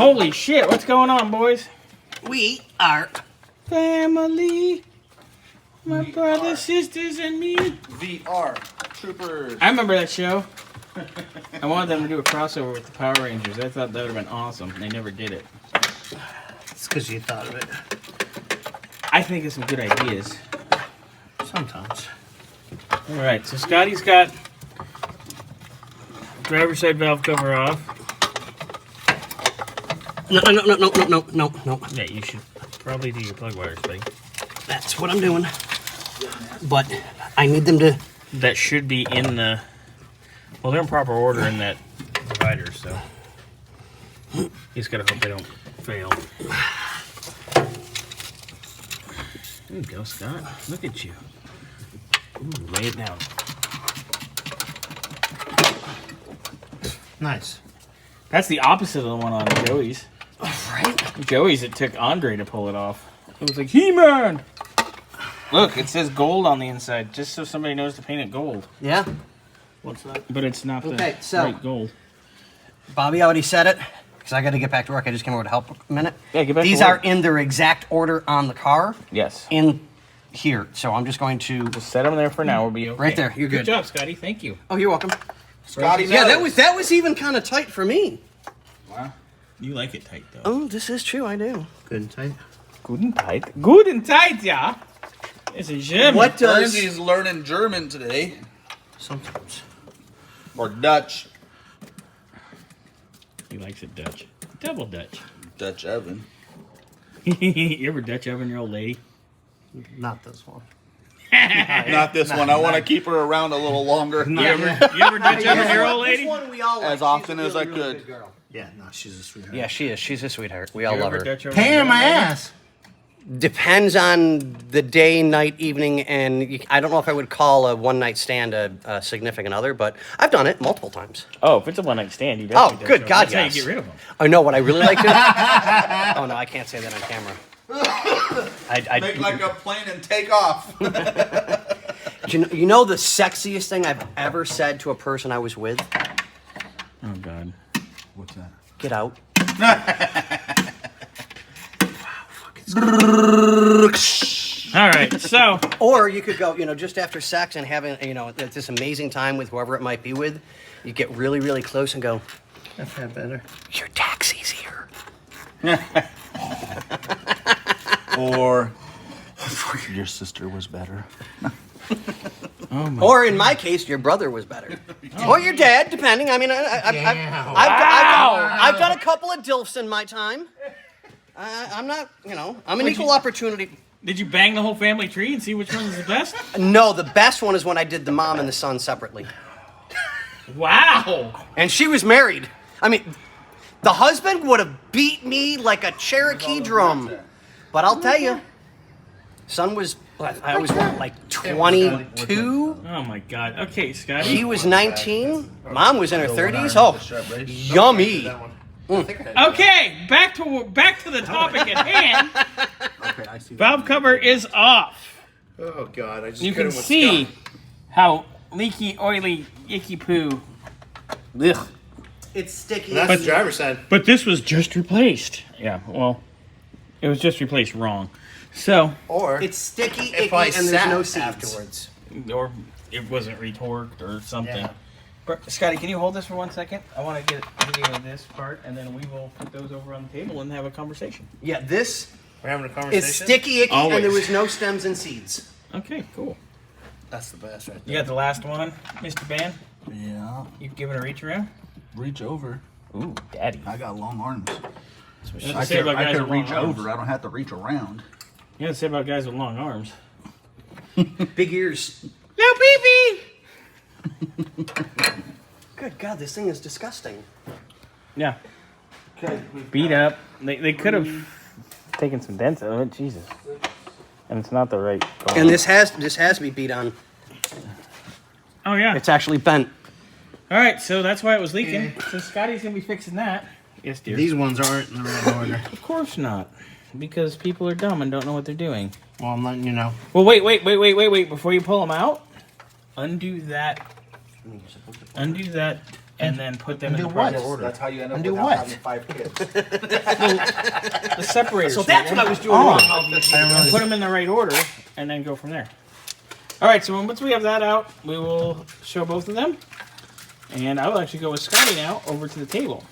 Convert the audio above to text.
Holy shit, what's going on, boys? We are family. My brothers, sisters, and me. VR Troopers. I remember that show. I wanted them to do a crossover with the Power Rangers. I thought that would have been awesome. They never did it. It's because you thought of it. I think it's some good ideas. Sometimes. Alright, so Scotty's got driver's side valve cover off. No. Yeah, you should probably do your plug wires, buddy. That's what I'm doing. But I need them to... That should be in the... Well, they're in proper order in that divider, so... You just gotta hope they don't fail. There you go, Scott. Look at you. Ooh, lay it down. Nice. That's the opposite of the one on Joey's. Right? Joey's, it took Andre to pull it off. It was like, He-Man! Look, it says gold on the inside, just so somebody knows to paint it gold. Yeah? What's that? But it's not the Okay, so- right gold. Bobby already said it, because I got to get back to work. I just came over to help a minute. Yeah, get back These to are work. in their exact order on the car. Yes. In here. So I'm just going to... Just set them there for now. We'll be okay. Right there. You're good. Good job, Scotty. Thank you. Oh, you're welcome. Scotty. Yeah, that was even kind of tight for me. Wow. You like it tight, though. Oh, this is true. I do. Good and tight. Good and tight. Good and tight, yeah. It's a German. What does... Lindsay's learning German today. Sometimes. Or Dutch. He likes it Dutch. Double Dutch. Dutch oven. You ever Dutch oven your old lady? Not this one. Not this one. I want to keep her around a little longer. You ever Dutch oven your old lady? This one we all like. As often as I could. Good girl. Yeah, no, she's a sweetheart. Yeah, she is. She's a sweetheart. We all You love ever her. Dutch oven Pain your in old my lady? ass. Depends on the day, night, evening, and I don't know if I would call a one-night stand a significant other, but I've done it multiple times. Oh, if it's a one-night stand, you Oh, definitely good Dutch God, oven. That's yes. how you get rid of them. I know what I really like to. Oh no, I can't say that on camera. Make like a plane and take off. You know the sexiest thing I've ever said to a person I was with? Oh, God. What's that? Get out. All right, so... Or you could go, just after sex and having, this amazing time with whoever it might be with, you get really, really close and go, I've had better. your taxi's here. Or your sister was better. Oh, my... Or in my case, your brother was better. Or your dad, depending. I mean, I've done a couple of DILFs in my time. I'm not, I'm an equal opportunity. Did you bang the whole family tree and see which one is the best? No, the best one is when I did the mom and the son separately. Wow! And she was married. I mean, the husband would have beat me like a Cherokee drum. But I'll tell you, son was, I was like 22. Oh, my God. Okay, Scotty. He was 19. Mom was in her 30s. Oh, yummy. Okay, back to the topic at hand. Okay, I see. Valve cover is off. Oh God, I just You couldn't can with see Scott. how leaky, oily, icky poo. Ugh. It's sticky. That's the driver's side. But this was just replaced. Yeah, well, it was just replaced wrong. So, Or It's sticky, if icky, I and there's sat no seeds. afterwards. or it wasn't retorqued or something. Yeah. Scotty, can you hold this for 1 second? I want to get a video of this part, and then we will put those over on the table and have a conversation. Yeah, this We're having a conversation. is sticky, icky, Always. and there was no stems and seeds. Okay, cool. That's the best right You there. got the last one, Mr. Ben? Yeah. You give it a reach around? Reach over. Ooh, daddy. I got long arms. That's what she I said can, about I guys can with long reach arms. over. I don't have to reach around. You gotta say about guys with long arms. Big ears. No pee-pee! Good God, this thing is disgusting. Yeah. Beat up. They could have taken some dents out of it. Jesus. And it's not the right color. And this has to be beat on. Oh, yeah. It's actually bent. All right, so that's why it was leaking. So Scotty's going to be fixing that. Yes, dear. These ones aren't in the right order. Of course not. Because people are dumb and don't know what they're doing. Well, I'm letting you know. Well, wait. Before you pull them out, undo that and then put them in do the proper what? order. That's how you end up And do without what? having 5 kids. The separator. So that's what I was doing Oh. wrong. And put them in the right order, and then go from there. All right. So once we have that out, we will show both of them, and I will actually go with Scotty now over to the table.